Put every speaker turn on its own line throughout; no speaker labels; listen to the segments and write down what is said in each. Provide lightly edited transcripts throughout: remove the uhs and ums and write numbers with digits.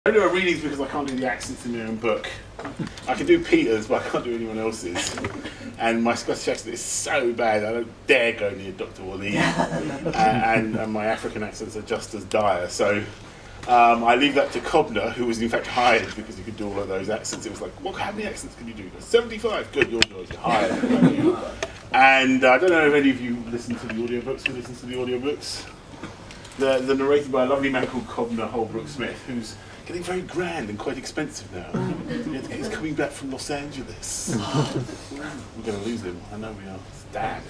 I don't do readings because I can't do the accents in my own book. I can do Peter's, but I can't do anyone else's. And my Scottish accent is so bad, I don't dare go near Dr. Wally. And my African accents are just as dire. So I leave that to Cobner, who was in fact hired because he could do all of those accents. It was like, how many accents can you do? 75, good, you're hired. And I don't know if any of you listen to the audiobooks. Who listens to the audiobooks? They're narrated by a lovely man called Cobner Holbrook Smith, who's getting very grand and quite expensive now. He's coming back from Los Angeles. We're going to lose him. I know we are. It's Dad.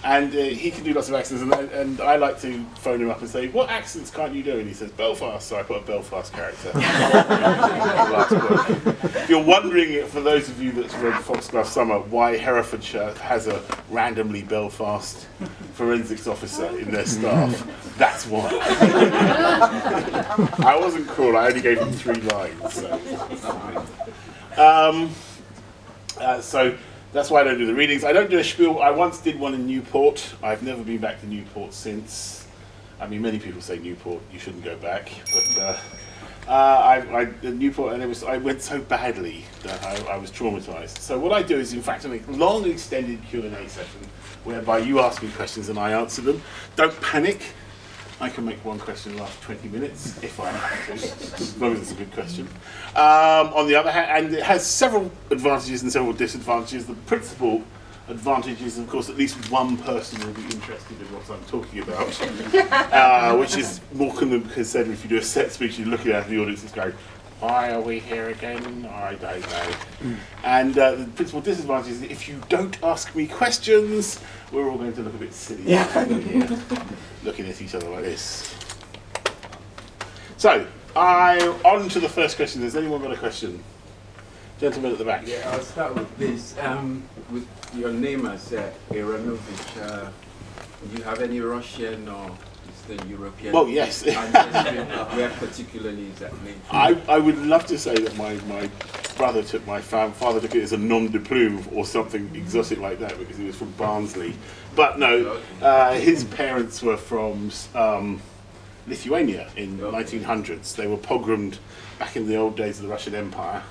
And he can do lots of accents, and I like to phone him up and say, what accents can't you do? And he says, Belfast. So I put a Belfast character. Last book. If you're wondering, for those of you that's read Foxglove Summer, why Herefordshire has a randomly Belfast forensics officer in their staff, that's why. I wasn't cruel, I only gave him 3 lines. So that's why I don't do the readings. I don't do a spiel. I once did one in Newport. I've never been back to Newport since. I mean, many people say Newport, you shouldn't go back. But I did Newport, and I went so badly that I was traumatized. So what I do is, in fact, a long extended Q&A session whereby you ask me questions and I answer them. Don't panic. I can make one question last 20 minutes, if I have to, as long as it's a good question. On the other hand, and it has several advantages and several disadvantages. The principal advantage is, of course, at least one person will be interested in what I'm talking about, which is more than said if you do a set speech, you're looking at the audience and going, why are we here again? I don't know. And the principal disadvantage is that if you don't ask me questions, we're all going to look a bit silly here, looking at each other like this. So, on to the first question. Has anyone got a question? Gentleman at the back.
Yeah, I'll start with this. With your name as Aaronovitch, do you have any Russian or Eastern European?
Well, yes.
Where particularly is that name?
I would love to say that my brother took my father took it as a nom de plume or something exotic like that because he was from Barnsley. But no, his parents were from Lithuania in the 1900s. They were pogromed back in the old days of the Russian Empire.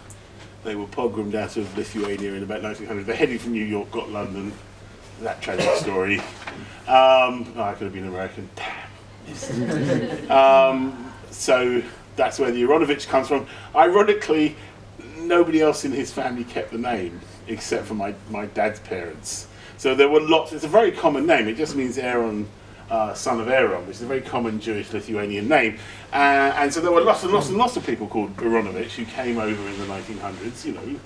They were pogromed out of Lithuania in about 1900. They headed from New York, got London. That tragic story. I could have been American. Damn. So that's where the Aaronovitch comes from. Ironically, nobody else in his family kept the name except for my dad's parents. So there were lots. It's a very common name. It just means Aaron, son of Aaron, which is a very common Jewish Lithuanian name. And so there were lots and lots and lots of people called Aaronovitch who came over in the 1900s, you know.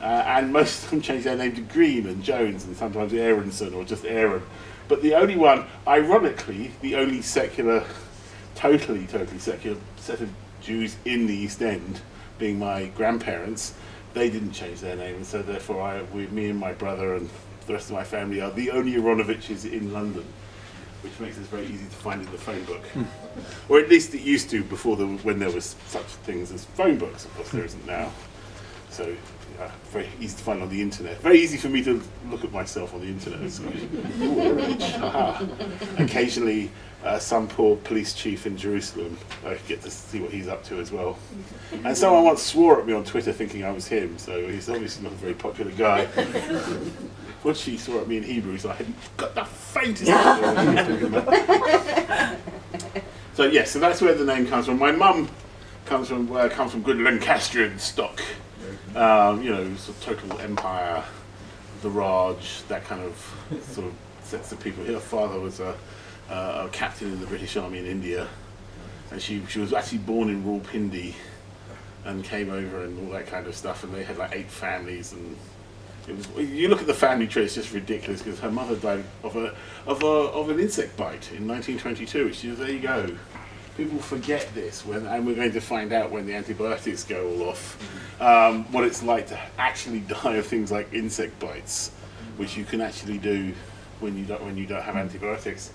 And most of them changed their name to Green and Jones and sometimes Aaronson or just Aaron. But the only one, ironically, the only secular, totally secular set of Jews in the East End, being my grandparents, they didn't change their name. And so therefore me and my brother and the rest of my family are the only Aaronovitches in London, which makes us very easy to find in the phone book. Or at least it used to before when there was such things as phone books. Of course there isn't now. So very easy to find on the internet. Very easy for me to look at myself on the internet. Occasionally, some poor police chief in Jerusalem, I get to see what he's up to as well. And someone once swore at me on Twitter thinking I was him, so he's obviously not a very popular guy. What she swore at me in Hebrew, so I hadn't got the faintest idea what he was talking about. So yes, so that's where the name comes from. My mum comes from good Lancastrian stock. You know, sort of total empire, the Raj, that kind of sort of sets of people. Her father was a captain in the British Army in India, and she was actually born in Rawalpindi and came over and all that kind of stuff. And they had like 8 families, and it was. You look at the family tree; it's just ridiculous because her mother died of an insect bite in 1922. Which is, there you go. People forget this, and we're going to find out when the antibiotics go all off, what it's like to actually die of things like insect bites, which you can actually do when you don't have antibiotics.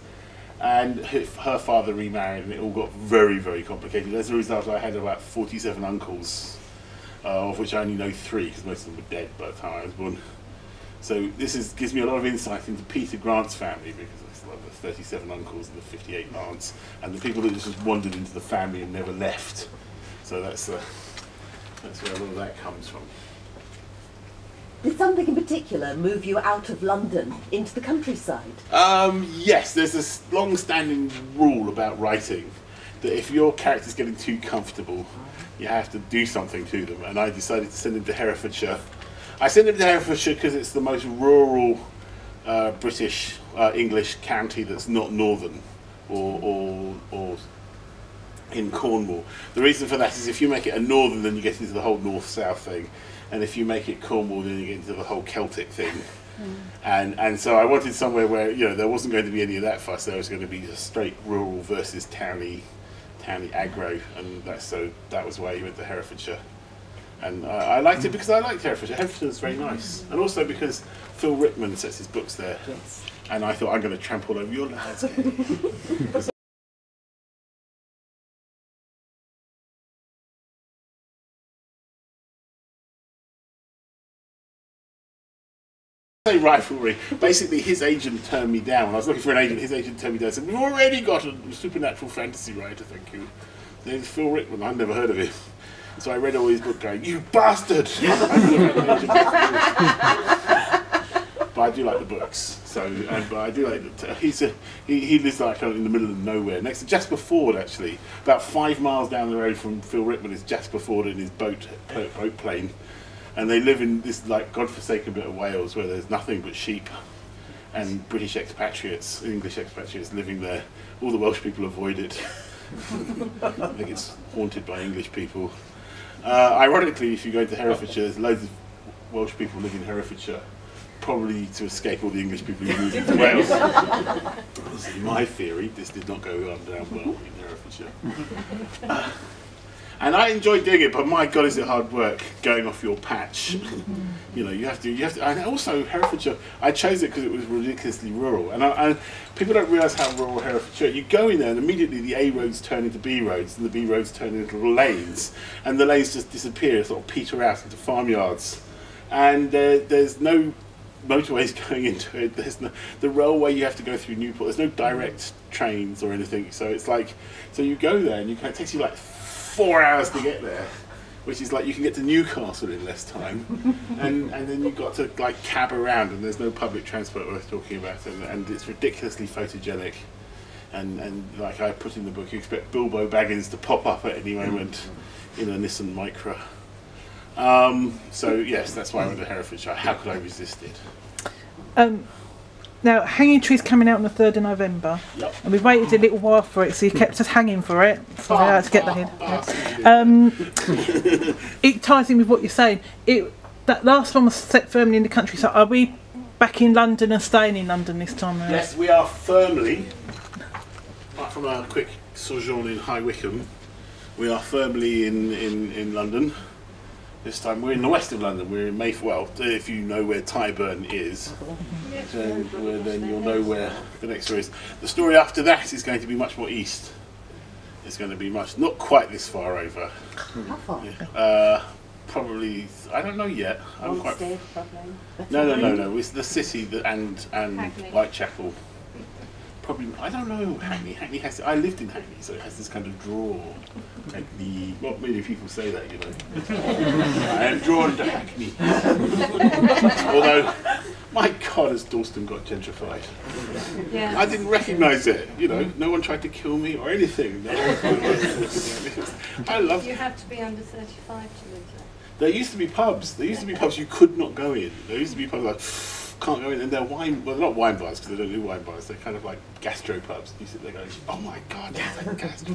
And her father remarried, and it all got very, very complicated. As a result, I had about 47 uncles, of which I only know 3, because most of them were dead by the time I was born. So this gives me a lot of insight into Peter Grant's family, because it's like the 37 uncles and the 58 aunts, and the people that just wandered into the family and never left. So that's where a lot of that comes from.
Did something in particular move you out of London into the countryside?
Yes, there's this long-standing rule about writing that if your character's getting too comfortable, you have to do something to them. And I decided to send him to Herefordshire. I sent him to Herefordshire because it's the most rural British English county that's not northern or in Cornwall. The reason for that is if you make it a northern, then you get into the whole north-south thing. And if you make it Cornwall, then you get into the whole Celtic thing. And so I wanted somewhere where there wasn't going to be any of that fuss. There was going to be a straight rural versus towny aggro, and that was why he went to Herefordshire. And I liked it because I liked Herefordshire. Herefordshire is very nice, and also because Phil Rickman sets his books there.
Yes.
And I thought, I'm going to trample over your landscape. Rivalry. Basically, his agent turned me down. When I was looking for an agent, his agent turned me down and said, "We've already got a supernatural fantasy writer, thank you. His name's Phil Rickman. I'd never heard of him." So I read all his books going, "You bastard!" But I do like the books. But I do like he lives like in the middle of nowhere, next to Jasper Ford, actually. About 5 miles down the road from Phil Rickman is Jasper Ford in his boat plane. And they live in this like godforsaken bit of Wales where there's nothing but sheep and British expatriates, English expatriates living there. All the Welsh people avoid it. I think it's haunted by English people. Ironically, if you go to Herefordshire, there's loads of Welsh people live in Herefordshire, probably to escape all the English people who moved into Wales. This is my theory. This did not go down well in Herefordshire. And I enjoyed doing it, but my God, is it hard work going off your patch. You have to, and also Herefordshire, I chose it because it was ridiculously rural. And people don't realise how rural Herefordshire, you go in there and immediately the A roads turn into B roads, and the B roads turn into little lanes, and the lanes just disappear, sort of peter out into farmyards. And there's no motorways going into it, the railway you have to go through Newport, there's no direct trains or anything, so it's like, so you go there and it takes you like 4 hours to get there, which is like you can get to Newcastle in less time, and then you've got to like cab around, and there's no public transport worth talking about, and it's ridiculously photogenic, and like I put in the book, you expect Bilbo Baggins to pop up at any moment in a Nissan Micra. So yes, that's why I went to Herefordshire. How could I resist it?
Now, Hanging Tree's coming out on the 3rd of November,
Yep.
and we've waited a little while for it, so you kept us hanging for it. So I had to get that in. It ties in with what you're saying. That last one was set firmly in the country, so are we back in London and staying in London this time around?
Yes, we are firmly, apart from our quick sojourn in High Wycombe, we are firmly in London. This time we're in the west of London, we're in Mayfair. Well, if you know where Tyburn is, then you'll know where the next story is. The story after that is going to be much more east. It's going to be not quite this far over.
How far?
Yeah. Probably, I don't know yet. I'm quite. No. It's the city and Whitechapel. Probably, I don't know. Hackney has. I lived in Hackney, so it has this kind of draw. Hackney. Not many people say that, I am drawn to Hackney. Although, my God, has Dalston got gentrified?
Yeah.
I didn't recognise it. No one tried to kill me or anything. I love.
You have to be under 35 to live there.
There used to be pubs. You could not go in. There used to be pubs like. Can't go in, and they're they're not wine bars because they don't do wine bars, they're kind of like gastro pubs. You sit there going, oh my God, that's like gastro.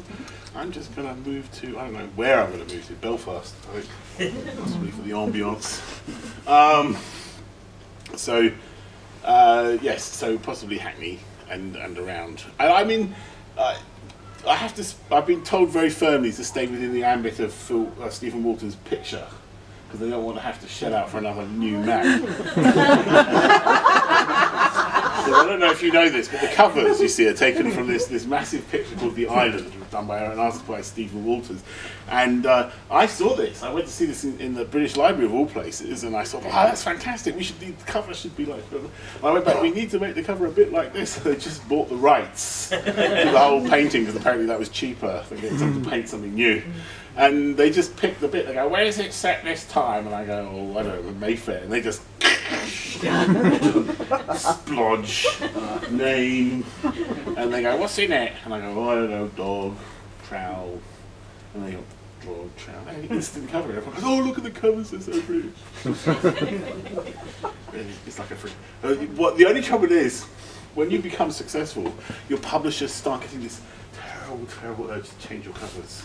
I'm just going to move to, I don't know where I'm going to move to, Belfast, I think, possibly for the ambience. Yes, so possibly Hackney and around. And I mean, I've been told very firmly to stay within the ambit of Stephen Walton's picture, because they don't want to have to shell out for another new map. So don't know if you know this, but the covers you see are taken from this massive picture called The Island, done by an artist by Stephen Walters. And I saw this. I went to see this in the British Library of all places, and I thought, oh, that's fantastic. The cover should be like. I went back. We need to make the cover a bit like this. So they just bought the rights to the whole painting because apparently that was cheaper than getting someone to paint something new. And they just picked the bit. They go, "Where is it set this time?" And I go, "Oh, I don't know, Mayfair." And they just splodge name, and they go, "What's in it?" And I go, "Oh, I don't know, dog, trowel." And they go, "Dog, trowel." And they instant cover it. Everyone goes, "Oh, look at the covers, they're so British." It's like a freak. What the only trouble is, when you become successful, your publishers start getting this terrible urge to change your covers.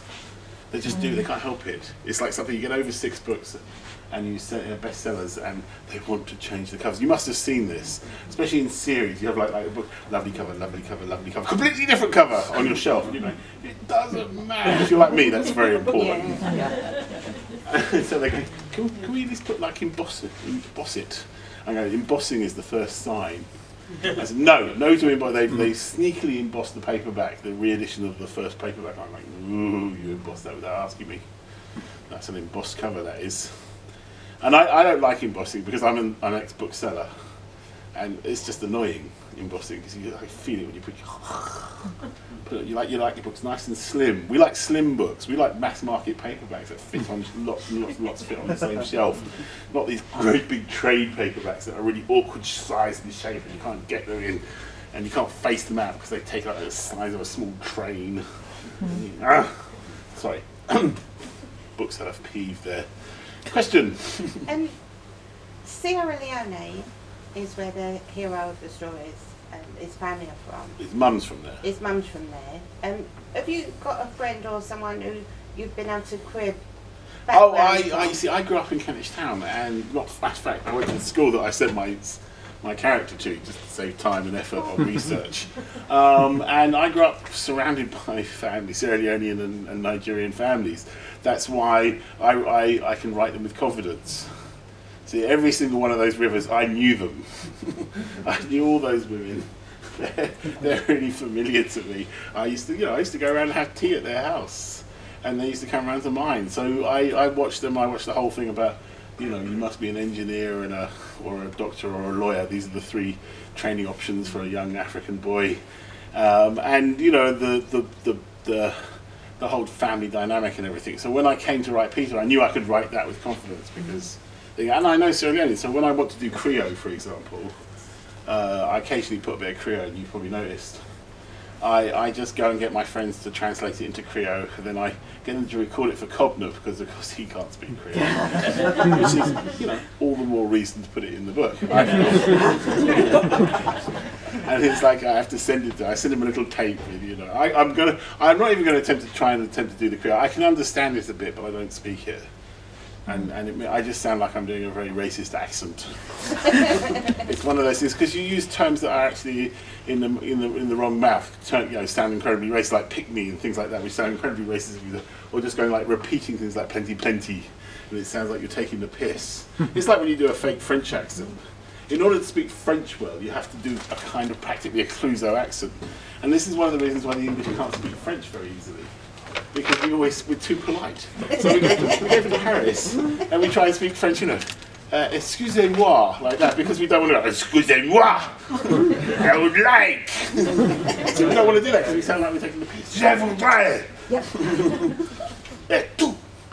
They just do. They can't help it. It's like something you get over 6 books, and you sell bestsellers, and they want to change the covers. You must have seen this, especially in series. You have like a book, lovely cover, completely different cover on your shelf. And you know, it doesn't matter. If you're like me, that's very important.
Yeah.
So they go, can we at least put like emboss it? I go, embossing is the first sign. I said, no to emboss. They sneakily embossed the paperback, the re-edition of the first paperback. I'm like, ooh, you embossed that without asking me. That's an embossed cover, that is. And I don't like embossing because I'm an ex-bookseller, and it's just annoying embossing because you feel it when you put you like your books nice and slim. We like slim books. We like mass market paperbacks that fit on lots and lots fit on the same shelf. Not these great big trade paperbacks that are really awkward size and shape and you can't get them in, and you can't face them out because they take up the size of a small train. Sorry, bookseller peeved there. Question.
Sierra Leone is where the hero of the story is, and his family are from.
His mum's from there.
His mum's from there. Have you got a friend or someone who you've been able to crib?
Oh, you see, I grew up in Kentish Town, and not fact, I went to the school that I sent my character to, just to save time and effort on research. And I grew up surrounded by families, Sierra Leonean and Nigerian families. That's why I can write them with confidence. See, every single one of those rivers, I knew them. I knew all those women. They're really familiar to me. I used to go around and have tea at their house, and they used to come around to mine. So I watched them. I watched the whole thing about, you must be an engineer and or a doctor or a lawyer. These are the 3 training options for a young African boy, and the whole family dynamic and everything. So when I came to write Peter, I knew I could write that with confidence because, and I know Sierra Leone. So when I want to do Creole, for example, I occasionally put a bit of Creole, and you probably noticed. I just go and get my friends to translate it into Creole, and then I get them to record it for Cobner because of course he can't speak Creole. Which is, all the more reason to put it in the book. I feel. And it's like I have to send it to. I send him a little tape with, I'm not even going to try and attempt to do the Creole. I can understand it a bit, but I don't speak it. And I just sound like I'm doing a very racist accent. It's one of those things because you use terms that are actually in the wrong mouth. Sound incredibly racist, like pick me and things like that, which sound incredibly racist. Or just going like repeating things like plenty, plenty, and it sounds like you're taking the piss. It's like when you do a fake French accent. In order to speak French well, you have to do a kind of practically a Clouseau accent, and this is one of the reasons why the English can't speak French very easily. Because we're too polite. So we go to Paris and we try and speak French, excusez-moi, like that, because we don't want to go, excusez-moi, I would like. So we don't want to do that because we sound like we're taking the piss. Je voudrais.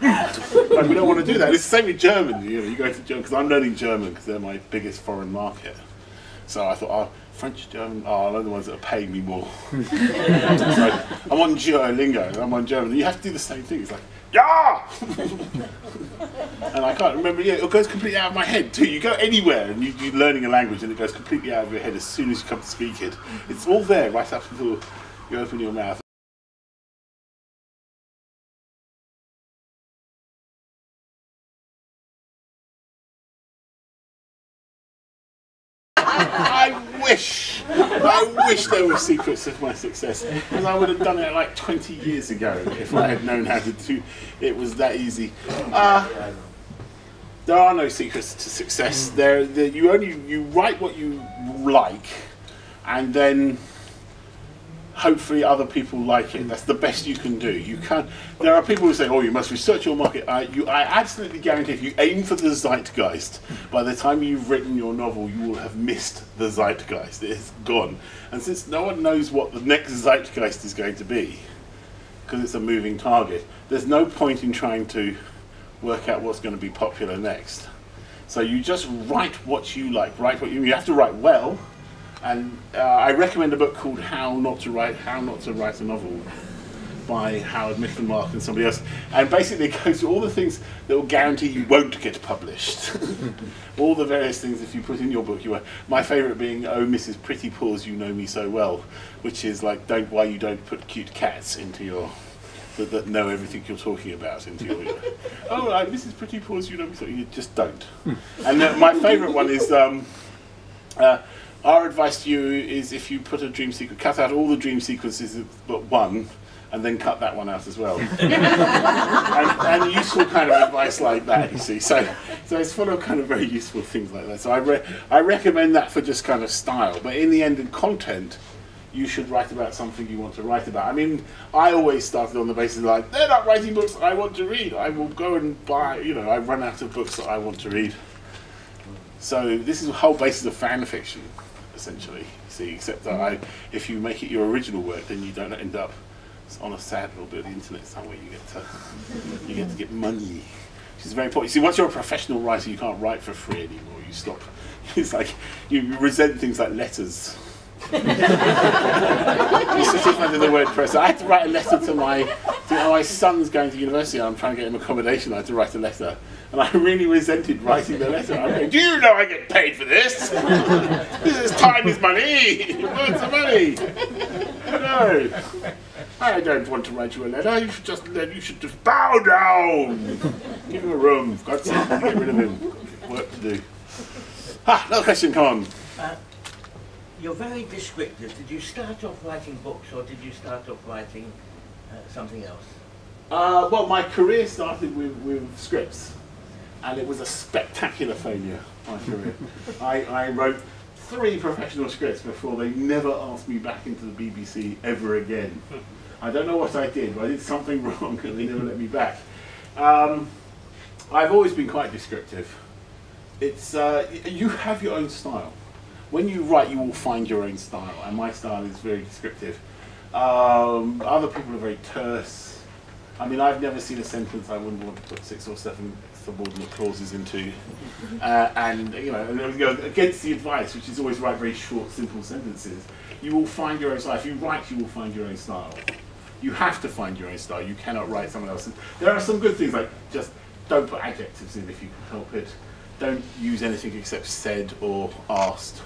Like, we don't want to do that. It's the same with German. You go to German, because I'm learning German because they're my biggest foreign market. So I thought, French, German, they're the ones that are paying me more. So I'm on Duolingo, and I'm on German. You have to do the same thing. It's like, yeah! And I can't remember, it goes completely out of my head too. You go anywhere and you're learning a language and it goes completely out of your head as soon as you come to speak it. It's all there right up until you open your mouth. I wish there were secrets of my success, because I would have done it like 20 years ago if I had known how to do it. Was that easy. There are no secrets to success. You write what you like, and then hopefully other people like it. That's the best you can do. You can't. There are people who say, "Oh, you must research your market." I absolutely guarantee, if you aim for the zeitgeist, by the time you've written your novel, you will have missed the zeitgeist. It is gone. And since no one knows what the next zeitgeist is going to be, because it's a moving target, there's no point in trying to work out what's going to be popular next. So you just write what you like. Write what you have to write well. And I recommend a book called How Not to Write a Novel by Howard Mifflin-Mark and somebody else. And basically it goes through all the things that will guarantee you won't get published. All the various things if you put in your book. My favourite being, "Oh, Mrs. Pretty Paws, you know me so well," which is like, why you don't put cute cats into your, that know everything you're talking about into your, "Oh, Mrs. Pretty Paws, you know me so," you just don't. And my favourite one is, our advice to you is, if you put a dream sequence, cut out all the dream sequences but one, and then cut that one out as well. and useful kind of advice like that, you see. So it's full of kind of very useful things like that. So I recommend that for just kind of style. But in the end, in content, you should write about something you want to write about. I mean, I always started on the basis of like, they're not writing books I want to read. I will go and buy, I run out of books that I want to read. So this is the whole basis of fan fiction, essentially. See, except that if you make it your original work, then you don't end up on a sad little bit of the internet somewhere. You get to get money, which is very important. You see, once you're a professional writer, you can't write for free anymore. You stop. It's like you resent things like letters. You sit in front of the WordPress. I had to write a letter to my son's going to university, and I'm trying to get him accommodation. I had to write a letter. And I really resented writing the letter. I'm going, "Do you know I get paid for this? Time is money. Words are money. No, I don't want to write you a letter. You should just bow down. Give him a room. Got something. Get rid of him. Work to do." Another question. Come on.
You're very descriptive. Did you start off writing books, or did you start off writing something else?
Well, my career started with scripts. And it was a spectacular failure, my career. I wrote 3 professional scripts before they never asked me back into the BBC ever again. I don't know what I did, but I did something wrong and they never let me back. I've always been quite descriptive. It's you have your own style. When you write, you will find your own style, and my style is very descriptive. Other people are very terse. I mean, I've never seen a sentence I wouldn't want to put 6 or 7 subordinate clauses into, and against the advice, which is always write very short, simple sentences. You will find your own style. If you write, you will find your own style. You have to find your own style. You cannot write someone else's. There are some good things, like just don't put adjectives in if you can help it. Don't use anything except said or asked.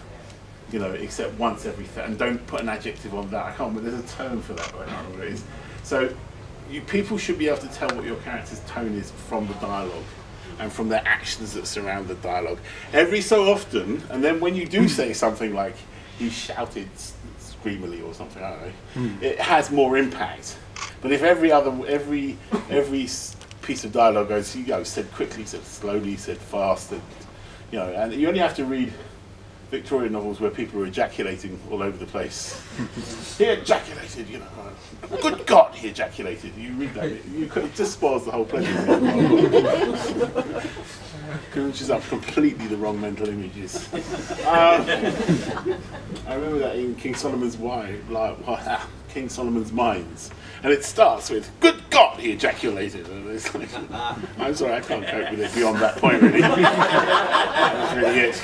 Except once every and don't put an adjective on that. I can't remember. There's a term for that, but I can't remember what it is. So people should be able to tell what your character's tone is from the dialogue and from their actions that surround the dialogue. Every so often, and then when you do say something like, "He shouted screamily" or something, I don't know, it has more impact. But if every piece of dialogue goes, said quickly, said slowly, said fast, and you only have to read Victorian novels where people are ejaculating all over the place. He ejaculated, good God, he ejaculated. You read that, it just spoils the whole pleasure. Conjures up completely the wrong mental images. I remember that in King Solomon's King Solomon's Mines, and it starts with, "Good God, he ejaculated." And it's like, I'm sorry, I can't cope with it beyond that point, really. That's really it.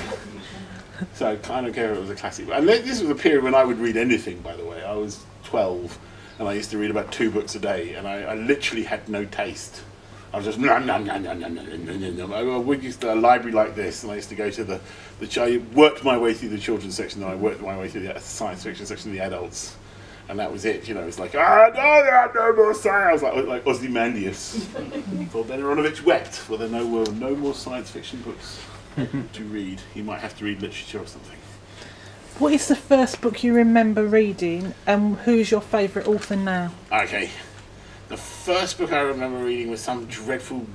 So I don't care if it was a classic. And this was a period when I would read anything, by the way. I was 12, and I used to read about 2 books a day, and I literally had no taste. I was just, I used to a library like this, and I used to go to I worked my way through the children's section, and I worked my way through the science fiction section of the adults. And that was it, it's like, no, there are no more science. I was like Ozymandias. So then Aaronovitch wept, well, there were no more science fiction books to read. You might have to read literature or something.
What is the first book you remember reading, and who's your favourite author now?
Okay. The first book I remember reading was some dreadful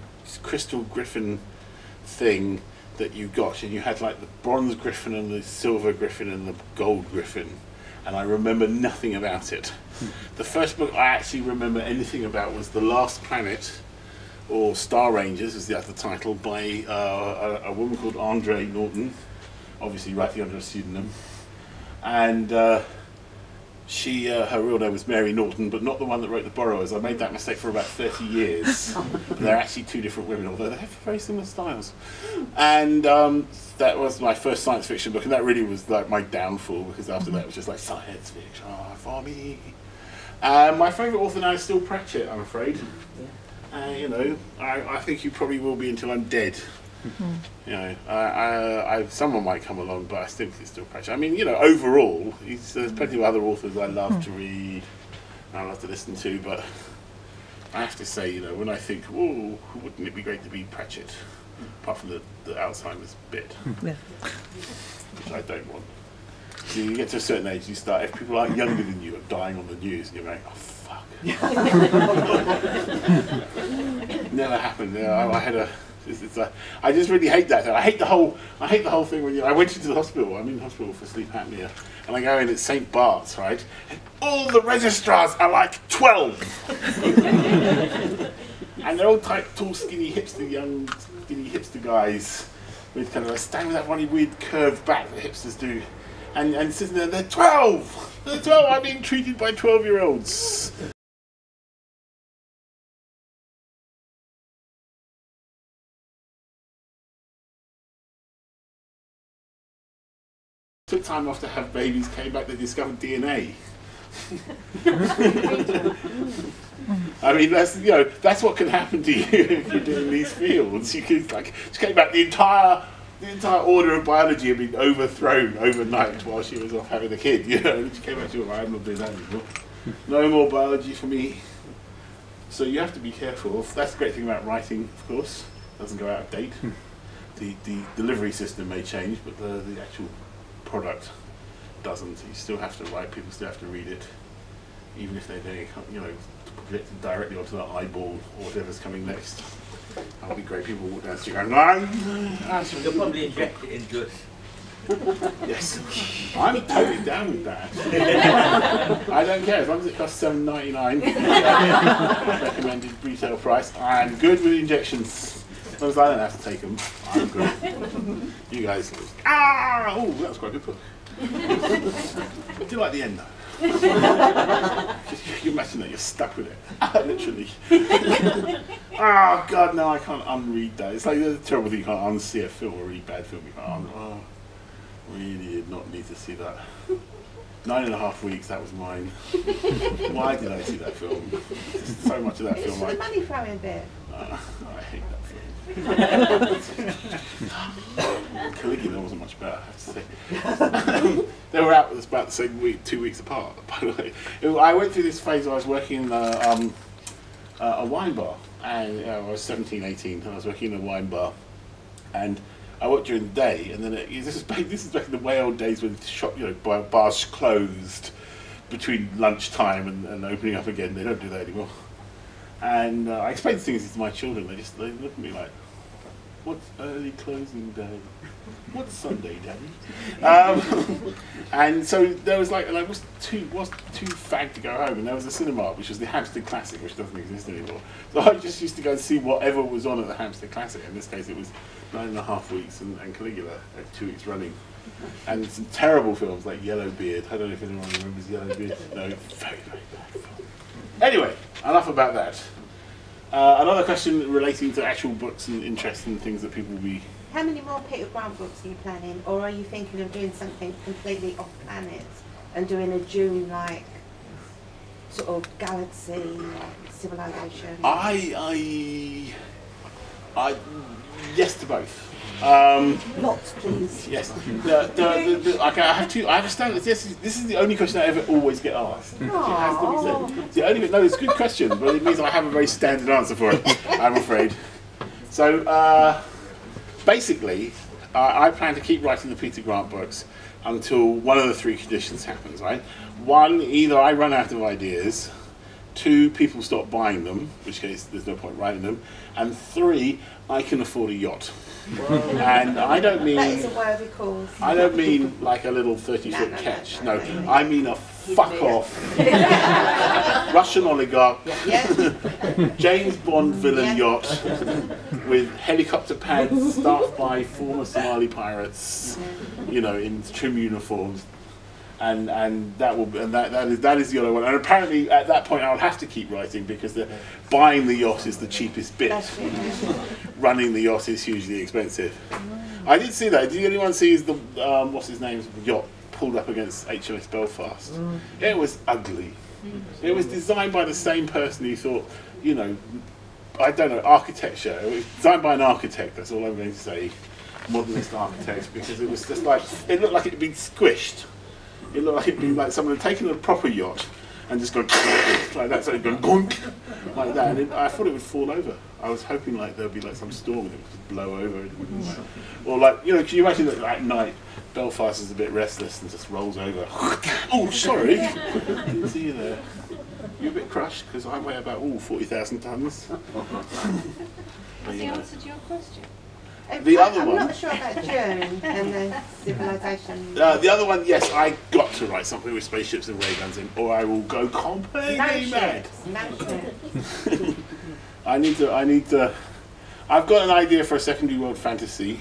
crystal griffin thing that you got, and you had like the bronze griffin and the silver griffin and the gold griffin. and I remember nothing about it. The first book I actually remember anything about was The Last Planet, or Star Rangers is the other title, by a woman called Andre Norton, obviously writing under a pseudonym. And she, her real name was Mary Norton, but not the one that wrote The Borough. I made that mistake for about 30 years. They're actually two different women, although they have very similar styles. And that was my first science fiction book, and that really was like my downfall, because after that it was just like science fiction for me. My favourite author now is still Pratchett, I'm afraid. You know, I think you probably will be until I'm dead. You know, someone might come along, but I still think it's still Pratchett. I mean, you know, overall, there's plenty of other authors I love to read, and I love to listen to, but I have to say, you know, when I think, oh, wouldn't it be great to be Pratchett, apart from the Alzheimer's bit, which I don't want. So you get to a certain age, you start, if people like younger than you are dying on the news, and you're like, oh, fuck. Never happened. I had a... I just really hate that. I hate the whole thing when I went into the hospital. I'm in hospital for sleep apnea, and I go in at St. Bart's, right? And all the registrars are like 12, and they're all tall, skinny hipster guys with kind of a stand with that funny weird curved back that hipsters do, and sitting there, they're 12. They're 12. I'm being treated by 12-year-olds. Took time off to have babies, came back, they discovered DNA. I mean, that's what can happen to you if you're doing these fields. You could she came back, the entire order of biology had been overthrown overnight while she was off having a kid. You know, and she came back to, I'm not doing that anymore. No more biology for me. So you have to be careful. That's the great thing about writing, of course. It doesn't go out of date. The delivery system may change, but the actual product doesn't. You still have to write, people still have to read it, even if they you know, project it directly onto the eyeball or whatever's coming next. That would be great. People walk down the street going,
they'll probably inject it into us.
Yes, I'm totally down with that. I don't care, as long as it costs $7.99 recommended retail price. I'm good with injections. As long as I don't have to take them, I'm good. You guys, oh, that was quite a good book. I do like the end though. You imagine that you're stuck with it, literally. Oh God, no, I can't unread that. It's like the terrible thing, you can't unsee a film, a really bad film. You can't, really did not need to see that. 9.5 weeks, that was mine. Why did I see that film? So much of that film.
It's the money throwing bit.
I hate that film. Caligula wasn't much better, I have to say. They were out about the same week, 2 weeks apart, by the way. I went through this phase where I was working in a wine bar, and I was 17, 18, and I was working in a wine bar, and I worked during the day, and then this is back in the way old days when bars closed between lunchtime and opening up again. They don't do that anymore. And I explained things to my children. They look at me like, "What's early closing day? What's Sunday, Daddy?" And so there was and I was too fagged to go home, and there was a cinema which was the Hampstead Classic, which doesn't exist anymore. So I just used to go and see whatever was on at the Hampstead Classic. In this case, it was 9.5 weeks and Caligula at 2 weeks running, and some terrible films like Yellowbeard. I don't know if anyone remembers Yellowbeard. No, very, very bad film. Anyway, enough about that. Another question relating to actual books and interest in things that people will be...
How many more Peter Grant books are you planning, or are you thinking of doing something completely off planet and doing a Dune-like sort of galaxy civilization?
Yes to both.
Lots, please.
Yes. I have a standard. This is the only question I ever always get asked. It has to be said. No, it's a good question, but it means I have a very standard answer for it, I'm afraid. So, basically, I plan to keep writing the Peter Grant books until one of the three conditions happens, right? One, either I run out of ideas, 2, people stop buying them, in which case there's no point writing them, and 3, I can afford a yacht. And I don't mean...
That is a worthy cause.
I don't mean like a little 30-foot ketch. No, I mean a fuck-off Russian oligarch, James Bond villain yacht with helicopter pads staffed by former Somali pirates, you know, in trim uniforms. And that is the other one. And apparently at that point I'll have to keep writing because buying the yacht is the cheapest bit. Running the yacht is hugely expensive. I did see that. Did anyone see the what's his name's yacht pulled up against HMS Belfast? It was ugly. It was designed by the same person who thought, you know, I don't know, architecture. It was designed by an architect. That's all I'm going to say. Modernist architects, because it was just like, it looked like it had been squished. It looked like it'd been like someone had taken a proper yacht and just gone like that, so it'd gone gonk like that, and I thought it would fall over. I was hoping like there'd be like some storm and it would just blow over. And it wouldn't, like, or like, you know, can you imagine that at night Belfast is a bit restless and just rolls over? Oh, sorry, didn't see you there. You're a bit crushed because I weigh about 40,000 tons.
Has he answered your question?
The other
I'm
one.
not sure about June and the civilization.
The other one, yes, I got to write something with spaceships and ray guns in, or I will go completely mad. I need to. I've got an idea for a secondary world fantasy,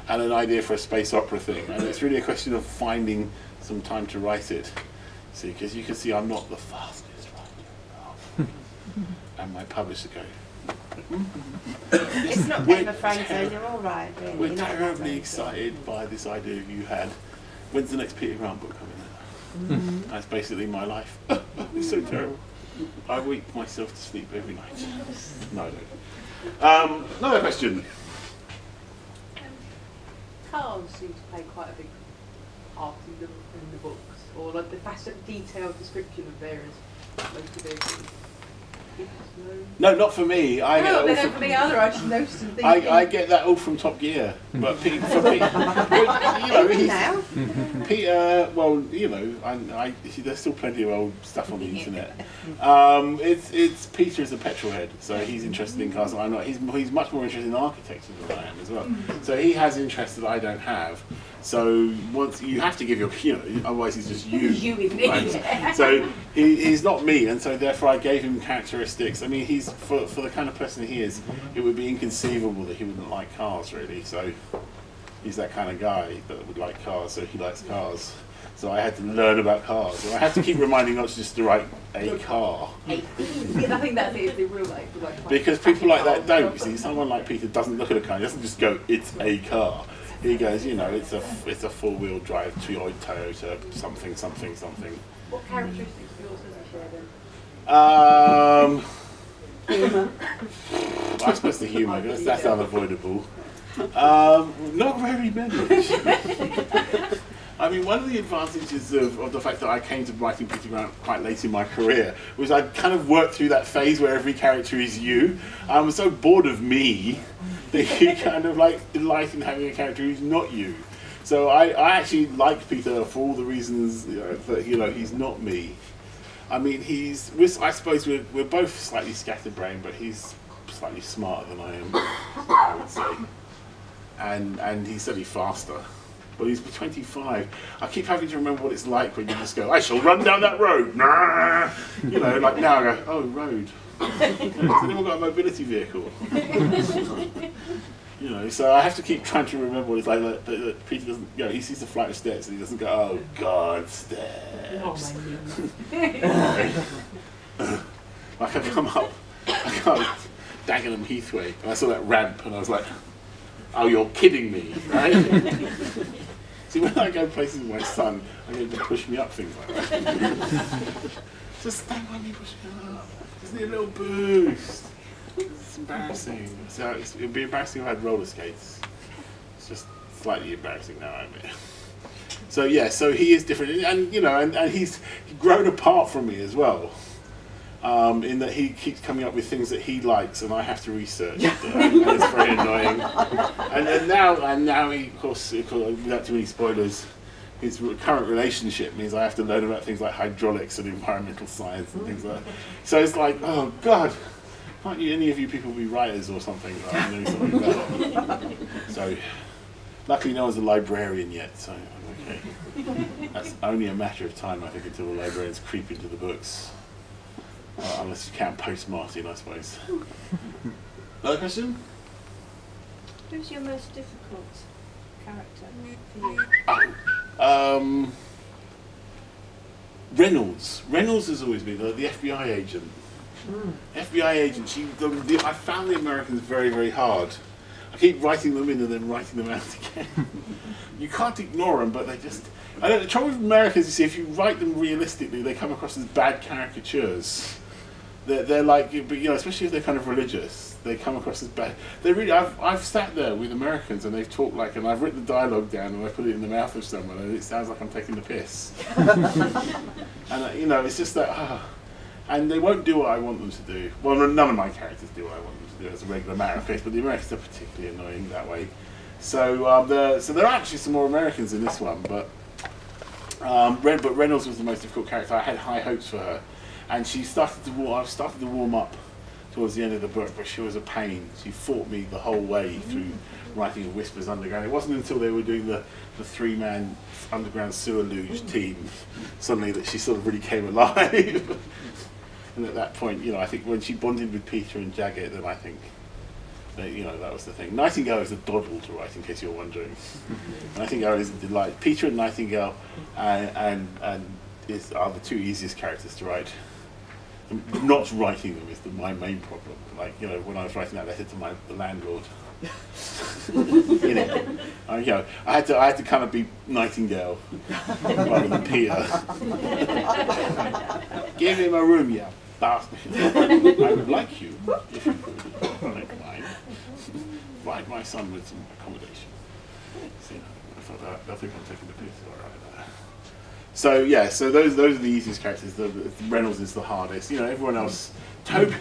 and an idea for a space opera thing, and it's really a question of finding some time to write it. See, because you can see I'm not the fastest writer, and my publisher goes.
It's not Game of Thrones, so you're all right, really.
We're terribly excited by this idea you had. When's the next Peter Grant book coming out? That's basically my life. It's so terrible. I weep myself to sleep every night. No, I don't. Another question.
Cars seem to play quite a big part in the books, or like the facet detailed description of various motor vehicles.
No, not for me. I get
No,
that
they
all
don't for me either. I just noticed and thinking.
I get that all from Top Gear, but Peter, you know, Peter. Well, you know, there's still plenty of old stuff on the internet. It's Peter is a petrol head, so he's interested in cars. I'm not. He's much more interested in architecture than I am as well. So he has interests that I don't have. So once you have to give your, you know, otherwise he's just you.
You with me.
Right? So he's not me, and so therefore I gave him characteristics. I mean, he's for the kind of person he is, it would be inconceivable that he wouldn't like cars, really. So he's that kind of guy that would like cars, so he likes cars. So I had to learn about cars. So I had to keep reminding not just to write a car.
I think that's the real like.
Because people like that don't. You see, someone like Peter doesn't look at a car. He doesn't just go, "It's a car." He goes, you know, it's a 4-wheel drive Toyota something.
What characteristics of yours does he share then?
Humour. I suppose the humour, that's unavoidable. Not very many. I mean, one of the advantages of the fact that I came to writing Peter Grant quite late in my career was I kind of worked through that phase where every character is you. I was so bored of me that you kind of like delight in having a character who's not you. So I actually like Peter for all the reasons, you know, that, you know, he's not me. I mean, I suppose we're both slightly scatterbrained, but he's slightly smarter than I am, I would say. And he's certainly faster. But he's 25. I keep having to remember what it's like when you just go, I shall run down that road. Nah. You know, like now I go, oh, road. Has anyone got a mobility vehicle? You know, so I have to keep trying to remember what it's like that Peter doesn't, you know, he sees a flight of steps and he doesn't go, oh, God, steps. Like I come up Dagenham Heathway and I saw that ramp and I was like, oh, you're kidding me, right? See, when I go places with my son, I get him to push me up things like that. Just stand by me, push me up. Just need a little boost. It's embarrassing. So it'd be embarrassing if I had roller skates. It's just slightly embarrassing now, I admit. So yeah, so he is different, and you know, and he's grown apart from me as well. In that he keeps coming up with things that he likes, and I have to research. And it's very annoying. And now he, of course, without too many spoilers, his current relationship means I have to learn about things like hydraulics and environmental science and things like that. So it's like, oh God, can't you, any of you people be writers or something? Right? Know something about it. So luckily no one's a librarian yet, so I'm okay. That's only a matter of time, I think, until the librarians creep into the books. Unless you count Post-Martin, I suppose. Another question?
Who's your most difficult character for you?
Reynolds. Reynolds has always been the FBI agent. FBI agent. I found the Americans very, very hard. I keep writing them in and then writing them out again. You can't ignore them, but they just... I don't, the trouble with Americans, you see, if you write them realistically, they come across as bad caricatures. They're like, you know, especially if they're kind of religious, they come across as bad. They really, I've sat there with Americans and they've talked like, and I've written the dialogue down and I put it in the mouth of someone and it sounds like I'm taking the piss. And you know, it's just that, and they won't do what I want them to do. Well, none of my characters do what I want them to do as a regular matter of fact, but the Americans are particularly annoying that way. So, so there are actually some more Americans in this one, but Reynolds was the most difficult character. I had high hopes for her. And she started to warm up towards the end of the book, but she was a pain. She fought me the whole way through writing of Whispers Underground. It wasn't until they were doing the three-man underground sewer luge team suddenly that she sort of really came alive. And at that point, you know, I think when she bonded with Peter and Jagged, then I think that, you know, that was the thing. Nightingale is a doddle to write, in case you're wondering. Nightingale is a delight. Peter and Nightingale are the two easiest characters to write. Not writing them is my main problem. Like, you know, when I was writing that letter to the landlord, you know, I had to kind of be Nightingale rather than Peter. Give him a room, yeah, bastard. I would like you, if you don't mind, provide my son with some accommodation. See, I thought I think I'm taking the piss. All right. So yeah, so those are the easiest characters. Reynolds is the hardest. You know, everyone else. Toby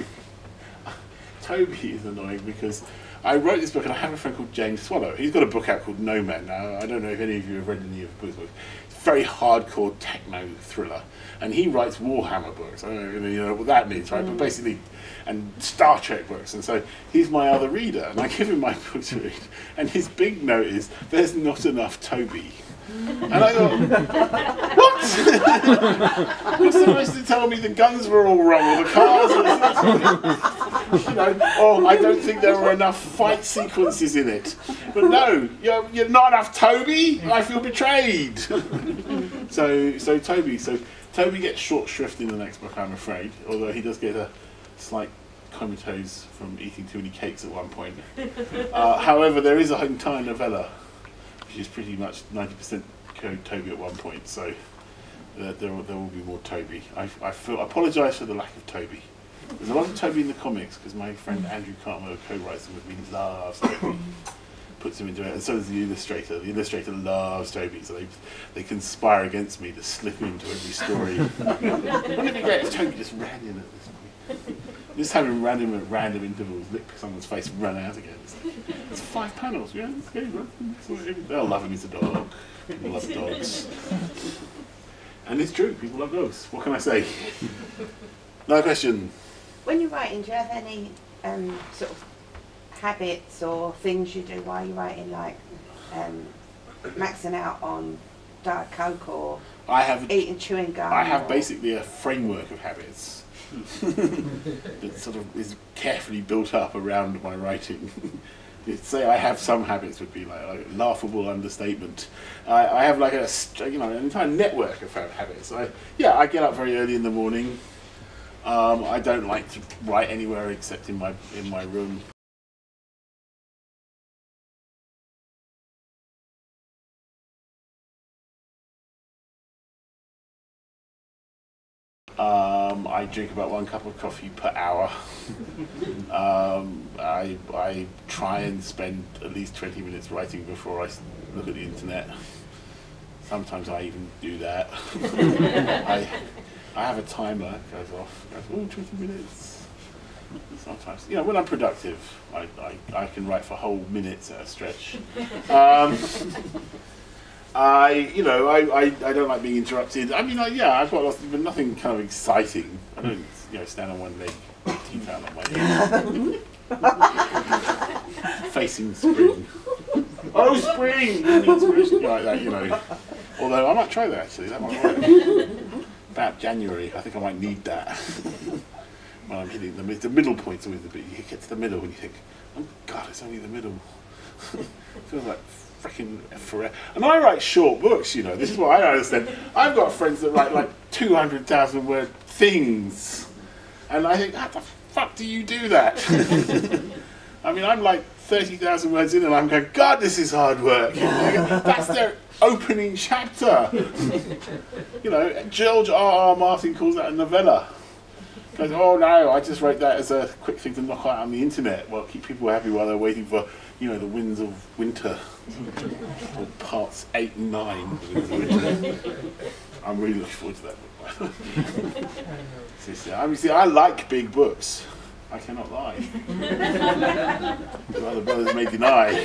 is annoying because I wrote this book and I have a friend called James Swallow. He's got a book out called No Man. Now I don't know if any of you have read any of his books. It's a very hardcore techno thriller, and he writes Warhammer books. I don't know, you know what that means, right? But basically, and Star Trek books. And so he's my other reader, and I give him my book to read. And his big note is, "There's not enough Toby." And I thought, what? You're supposed to tell me the guns were all wrong, or the cars were, you know, or I don't think there were enough fight sequences in it. But no, you're not enough Toby. I feel betrayed. So Toby gets short shrift in the next book, I'm afraid. Although he does get a slight comatose from eating too many cakes at one point. However, there is a entire novella, which is pretty much 90% Toby at one point, so there will be more Toby. I apologise for the lack of Toby. There's a lot of Toby in the comics because my friend Andrew Cartmel, who co-writes them with me, loves Toby. Puts him into it, and so does the illustrator. The illustrator loves Toby, so they conspire against me to slip him into every story. Wouldn't it be great if Toby just ran in at this point? Just having random intervals, lick someone's face, run out again. It's 5 panels, yeah. They'll love him. He's a dog. People love dogs, and it's true. People love dogs. What can I say? Another question.
When you're writing, do you have any sort of habits or things you do while you're writing, like maxing out on Diet Coke or eating chewing gum?
I have basically a framework of habits that sort of is carefully built up around my writing. To say I have some habits would be like a laughable understatement. I have like an entire network of habits. I get up very early in the morning. I don't like to write anywhere except in my room. I drink about 1 cup of coffee per hour. I try and spend at least 20 minutes writing before I look at the internet. Sometimes I even do that. I have a timer that goes off. Goes, 20 minutes. Sometimes, you know, when I'm productive, I can write for whole minutes at a stretch. You know, I don't like being interrupted. I mean, yeah, I've got lots, but nothing kind of exciting. I don't, you know, stand on one leg, teeth out on my head. Facing spring. Oh, spring! Like that, you know. Although I might try that actually. That might work. About January, I think I might need that. When I'm hitting the middle point's always the bit. You get to the middle and you think, oh God, it's only the middle. Feels like freaking forever. And I write short books, you know. This is what I don't understand. I've got friends that write like 200,000 word things, and I think, how the fuck do you do that? I mean, I'm like 30,000 words in, and I'm going, God, this is hard work. That's their opening chapter. You know, George R.R. Martin calls that a novella. Goes, oh no, I just wrote that as a quick thing to knock out on the internet. Well, keep people happy while they're waiting for, you know, the winds of winter. Or parts 8 and 9 of the winds of winter. I'm really looking forward to that book. I mean, see, I like big books. I cannot lie. The other brothers may deny.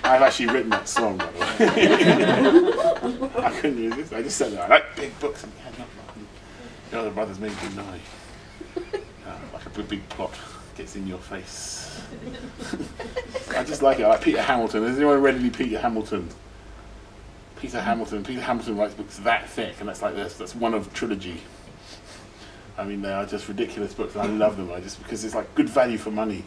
I've actually written that song, by the way. I couldn't resist. I just said that. I like big books and cannot lie. The other brothers may deny. Like a big plot gets in your face. I just like it. I like Peter Hamilton. Has anyone read any Peter Hamilton? Peter Hamilton writes books that thick, and that's like this. That's one of trilogy. I mean, they are just ridiculous books, and I love them. Because it's like good value for money.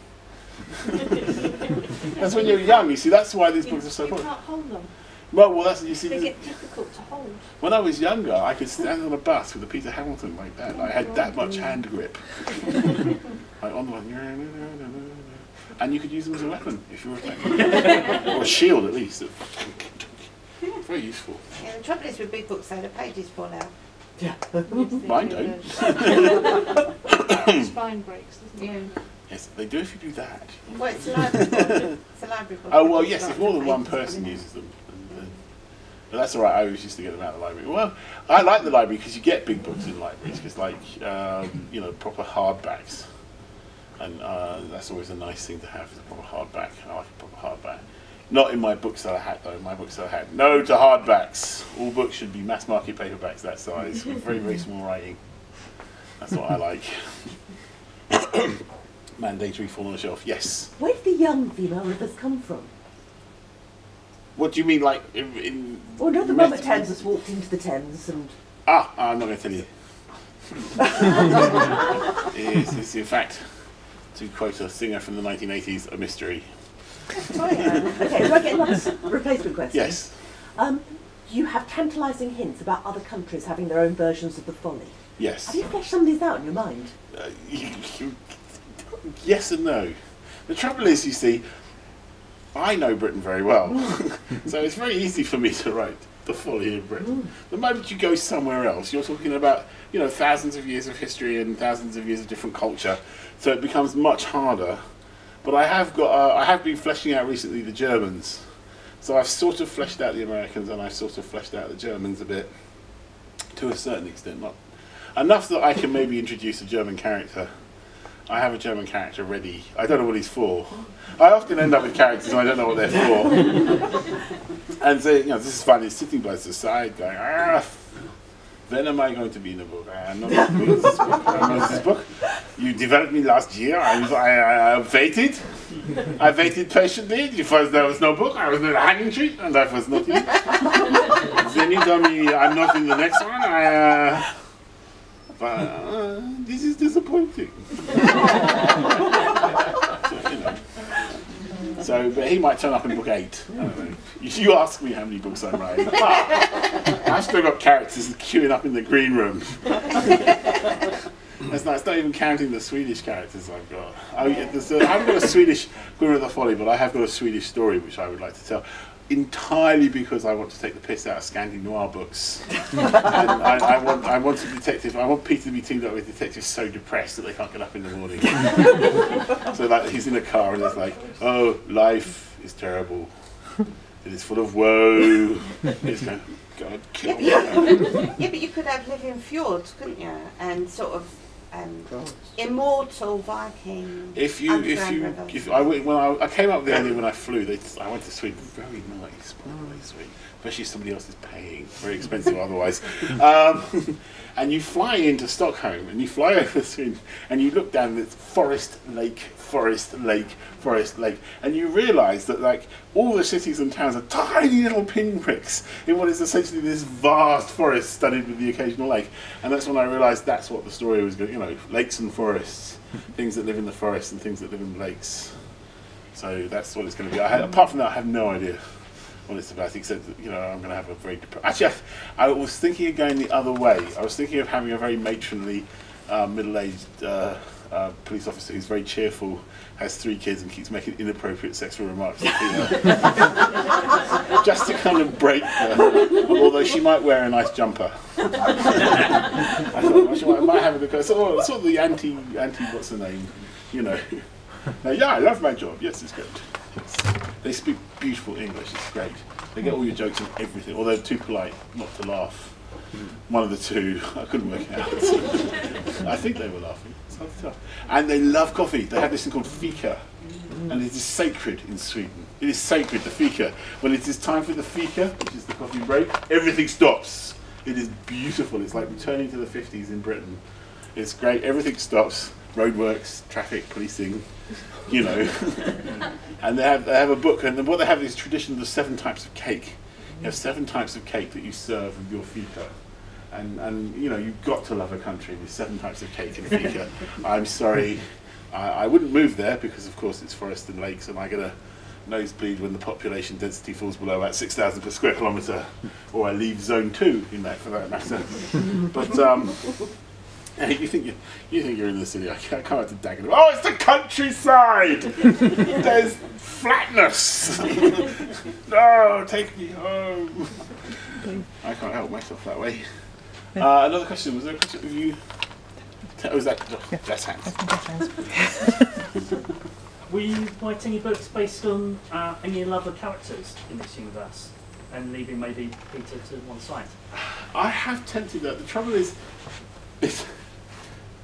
That's when you're young. You see, that's why these books are so popular.
You can't hold them.
Well, that's, you see.
They get difficult to hold.
When I was younger, I could stand on a bus with a Peter Hamilton like that. I had that much hand grip. Like on the one, and you could use them as a weapon if you were attacking, or a shield at least. Very useful.
Yeah, the trouble is with big books, though, the pages fall out.
Yeah.
Mine don't.
Spine breaks, doesn't it?
Yeah.
Yes, they do if you do that.
Well, it's a library book. It's a library book.
Oh well, yes, if more than one person uses them. But that's all right. I always used to get them out of the library. Well, I like the library because you get big books in libraries, because like you know, proper hardbacks, and that's always a nice thing to have, is a proper hardback. I like a proper hardback. Not in my bookseller hat though. My bookseller hat. No to hardbacks. All books should be mass market paperbacks that size with very, very small writing. That's what I like. Mandatory fall on the shelf. Yes.
Where did the young female rivers come from?
What do you mean, like in
Well, no, the mum at Thames has walked into the Thames and...
I'm not going to tell you. It's in fact, to quote a singer from the 1980s, a mystery.
Oh, yeah. Okay, do I get another replacement question?
Yes.
You have tantalising hints about other countries having their own versions of the folly.
Yes.
Have you fleshed some of these out in your mind?
Yes and no. The trouble is, you see, I know Britain very well, so it's very easy for me to write the folly of Britain. The moment you go somewhere else, you're talking about, you know, thousands of years of history and thousands of years of different culture, so it becomes much harder. But I have been fleshing out recently the Germans, so I've sort of fleshed out the Americans and I've sort of fleshed out the Germans a bit, to a certain extent, not enough that I can maybe introduce a German character. I have a German character ready. I don't know what he's for. I often end up with characters and I don't know what they're for. And so, you know, this is fun. He's sitting by the side going, when am I going to be in a book? I'm not going to be in this book. I'm not in this book. You developed me last year. I waited. I waited patiently. Because there was no book. I was in a hanging tree and I was not in it. Then you tell me I'm not in the next one. But this is disappointing. So, you know. So, but he might turn up in book 8. I don't know. You ask me how many books I write. I've still got characters queuing up in the green room. That's not even counting the Swedish characters I've got. I haven't got a Swedish Women of the Folly, but I have got a Swedish story which I would like to tell. Entirely because I want to take the piss out of Scandi Noir books. And I want a detective. I want Peter to be teamed up with detectives so depressed that they can't get up in the morning. So like he's in a car and it's like, oh, life is terrible. It is full of woe. It's going, God, kill me.
Yeah, but you could have Living Fjords, couldn't you? And sort of immortal Viking.
I came up with the idea when I flew. I went to Sweden. Very nice, very sweet. Especially if somebody else is paying. Very expensive otherwise. And you fly into Stockholm and you fly over Sweden and you look down this forest, lake, and you realise that like all the cities and towns are tiny little pinpricks in what is essentially this vast forest studded with the occasional lake. And that's when I realised that's what the story was going. You know, lakes and forests, things that live in the forest and things that live in lakes. So that's what it's going to be. Apart from that, I have no idea what it's about, except that, you know, I'm going to have a very actually, I was thinking of going the other way. I was thinking of having a very matronly, middle-aged police officer who's very cheerful, has 3 kids, and keeps making inappropriate sexual remarks. Just to kind of break her. Although she might wear a nice jumper. I thought I might have a look. Sort of the anti. What's the name? You know. Yeah, I love my job. Yes, it's good. Yes. They speak beautiful English. It's great. They get all your jokes and everything. Although they're too polite not to laugh. One of the two. I couldn't work it out. I think they were laughing. It's hard to tell. And they love coffee. They have this thing called fika. And it is sacred in Sweden. It is sacred, the fika. When it is time for the fika, which is the coffee break, everything stops. It is beautiful. It's like returning to the 50s in Britain. It's great. Everything stops. Roadworks, traffic, policing, you know. And they have a book, and what they have is tradition of the 7 types of cake. You have 7 types of cake that you serve with your fika. And you know, you've got to love a country with 7 types of cake and fika. I'm sorry, I wouldn't move there because of course it's forest and lakes, and I get a nosebleed when the population density falls below about 6,000 per square kilometre, or I leave zone 2 in that for that matter. But you think you're in the city. I come out to Dagenham. Oh, it's the countryside. There's flatness. No, take me home. I can't help myself that way. Another question. Was there a question of you? Was that Jess Hands?
Will you write any books based on any other characters in this universe, and leaving maybe Peter to one side?
I have tempted that. The trouble is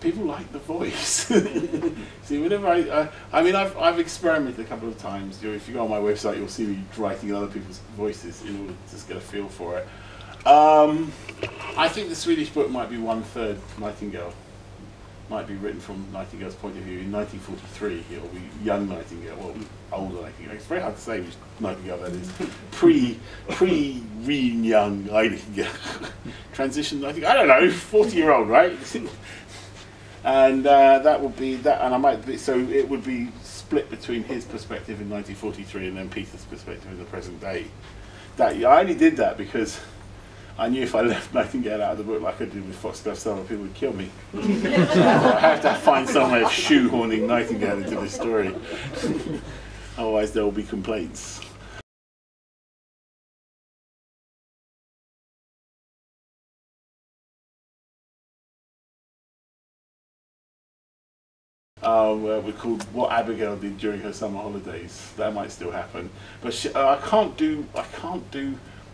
people like the voice. See, whenever I mean, I've experimented a couple of times. If you go on my website, you'll see me writing other people's voices in order to just get a feel for it. I think the Swedish book might be 1/3 Nightingale. Might be written from Nightingale's point of view. In 1943, it'll be young Nightingale, well, older Nightingale. It's very hard to say which Nightingale that is. Pre-Rean young Nightingale. Transition Nightingale, I don't know, 40-year-old, right? And that would be that, and I might be, so it would be split between his perspective in 1943 and then Peter's perspective in the present day. I only did that because I knew if I left Nightingale out of the book like I did with Foxglove Summer, people would kill me. So I have to find some way of shoehorning Nightingale into this story. Otherwise there will be complaints. We're called What Abigail Did During Her Summer Holidays. That might still happen, but I can't do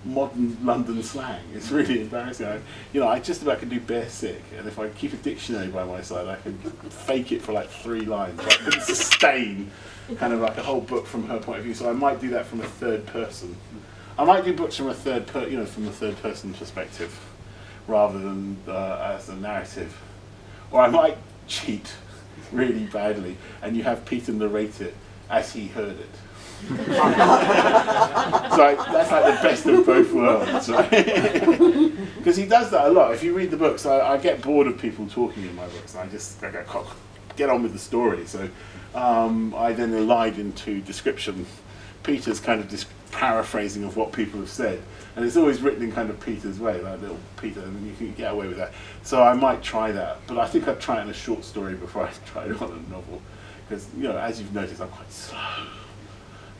modern London slang. It's really embarrassing. I just about can do bare sick, and if I keep a dictionary by my side, I can fake it for like 3 lines. I couldn't sustain kind of like a whole book from her point of view. So I might do that from a 3rd person. I might do books from a from the 3rd person perspective, rather than as a narrative. Or I might cheat really badly, and you have Peter narrate it as he heard it. So that's like the best of both worlds, right? Because he does that a lot. If you read the books, I get bored of people talking in my books, and I go, get on with the story. So I then elide into description. Peter's kind of paraphrasing of what people have said, and it's always written in kind of Peter's way, like little Peter, and you can get away with that. So I might try that, but I think I'd try it in a short story before I try it on a novel, because as you've noticed, I'm quite slow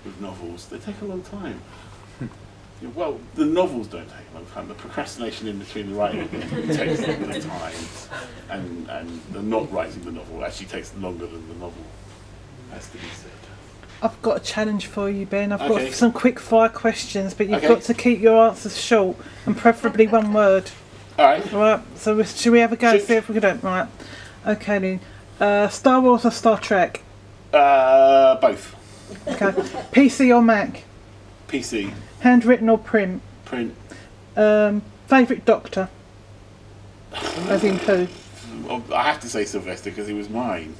with novels. They take a long time. Well, the novels don't take a long time. The procrastination in between the writing takes longer time, and the not writing the novel actually takes longer than the novel has to be said.
I've got a challenge for you, Ben. I've got some quick fire questions, but you've got to keep your answers short and preferably 1 word.
All right.
All right. So should we have a go? See if we can do it. Right. Okay then. Star Wars or Star Trek?
Both.
Okay. PC or Mac?
PC.
Handwritten or print?
Print.
Favourite Doctor? As in who?
Well, I have to say Sylvester because he was mine.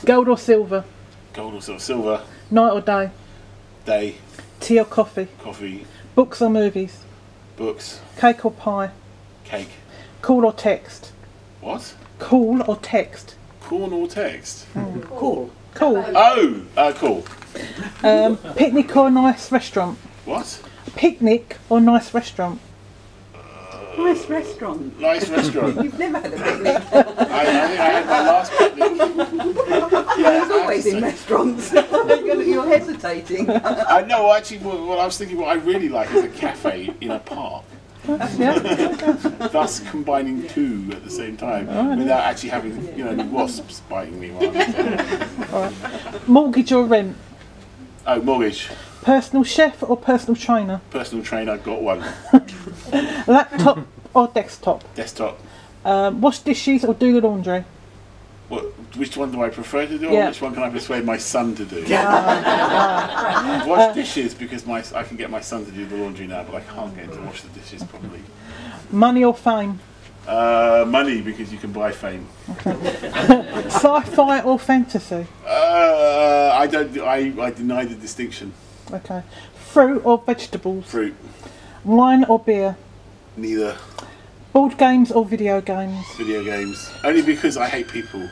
Gold or silver?
Gold or silver? Silver.
Night or day?
Day.
Tea or coffee?
Coffee.
Books or movies?
Books.
Cake or pie?
Cake.
Call or text?
What?
Call or text?
Corn or text?
Cool.
Call.
Oh, cool.
Picnic or nice restaurant?
What?
Picnic or nice restaurant?
Nice restaurant.
Nice restaurant.
You've never had a picnic.
I think I had my last picnic. Yeah,
He's always in restaurants. You're hesitating.
I know, actually, what I was thinking, what I really like is a cafe in a park.
Yeah.
Thus combining two at the same time without actually having, any wasps biting me while I'm there.
All right. Mortgage or rent?
Oh, mortgage.
Personal chef or personal trainer?
Personal trainer, got one.
Laptop or desktop?
Desktop.
Wash dishes or do the laundry?
Which one do I prefer to do, or
Yeah.
which one can I persuade my son to do? Wash dishes because I can get my son to do the laundry now, but I can't get him to wash the dishes properly.
Money or fame?
Money because you can buy fame.
Sci-fi or fantasy?
I don't. I deny the distinction.
Okay. Fruit or vegetables?
Fruit.
Wine or beer?
Neither.
Board games or video games?
Video games. Only because I hate people.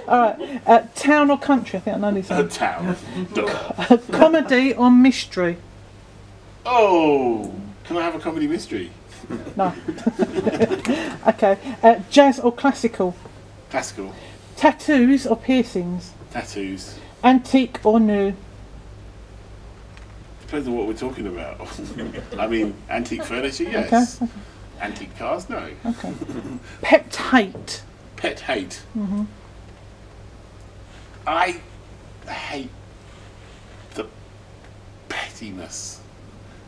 Alright. Town or country? I think I know this one.
Town.
Comedy or mystery?
Oh, can I have a comedy mystery?
No. Okay. Jazz or classical?
Classical.
Tattoos or piercings?
Tattoos.
Antique or new?
Depends on what we're talking about. I mean, antique furniture, yes.
Okay.
Antique cars, no.
Okay. Pet hate?
Pet hate. I hate the pettiness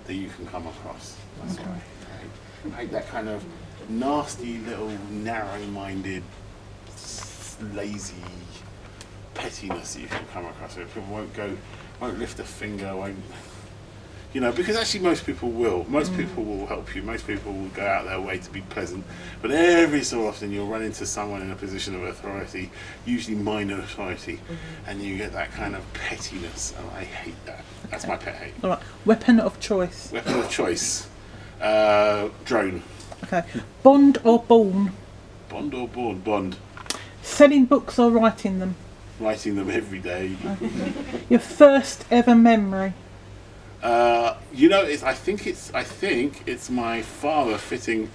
that you can come across. That's what I hate. I hate that kind of nasty little narrow-minded, lazy pettiness that you can come across. Where people won't lift a finger, won't. Because actually most people will. Most people will help you. Most people will go out their way to be pleasant. But every so often you'll run into someone in a position of authority, usually minor authority, and you get that kind of pettiness, and I hate that. That's my pet hate.
Alright. Weapon of choice?
Weapon of choice. Drone.
Okay. Bond or born?
Bond or born? Bond.
Selling books or writing them?
Writing them every day.
Your first ever memory?
I think it's my father fitting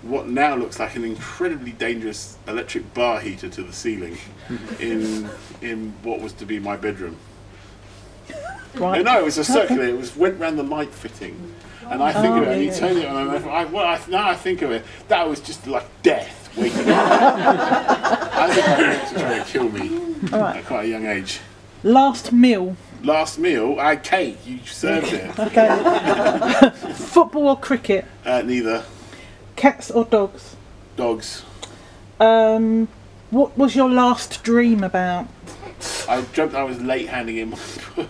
what now looks like an incredibly dangerous electric bar heater to the ceiling in what was to be my bedroom.
Right.
No, it was a circular. It went round the light fitting, and I think of it. And he turned it on, and now I think of it, that was just like death waiting. I think my parents were trying to kill me at quite a young age.
Last meal?
Last meal, I had cake. You served it.
Okay. Football or cricket?
Neither.
Cats or dogs?
Dogs.
What was your last dream about?
I dreamt I was late handing in my book.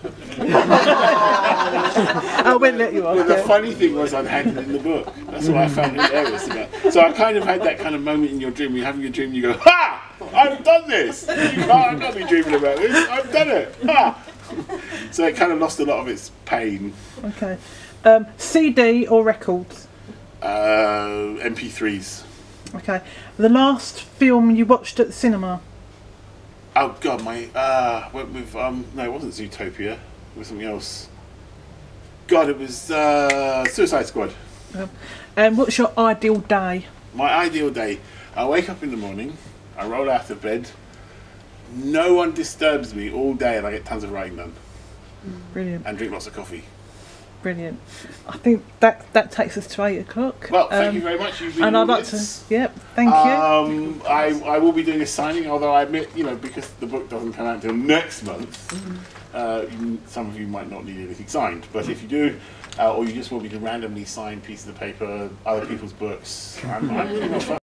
I won't let you off.
Well, the funny thing was I'd handed in the book. That's what I found hilarious about. So I kind of had that kind of moment in your dream. You're having your dream and you go, ha! I've done this! I can't be dreaming about this. I've done it! Ha! So it kind of lost a lot of its pain.
Okay. CD or records?
MP3s.
Okay. The last film you watched at the cinema?
Oh God, went with no, it wasn't Zootopia. It was something else. God, it was Suicide Squad.
And what's your ideal day?
My ideal day. I wake up in the morning. I roll out of bed. No one disturbs me all day, and I get tons of writing done.
Brilliant.
And drink lots of coffee.
Brilliant. I think that takes us to 8 o'clock.
Well, thank you very much. You've been
And I'd like to. Yep. Thank you.
I will be doing a signing, although I admit, because the book doesn't come out until next month. Some of you might not need anything signed, but if you do, or you just want me to randomly sign pieces of paper, other people's books, I'm pretty much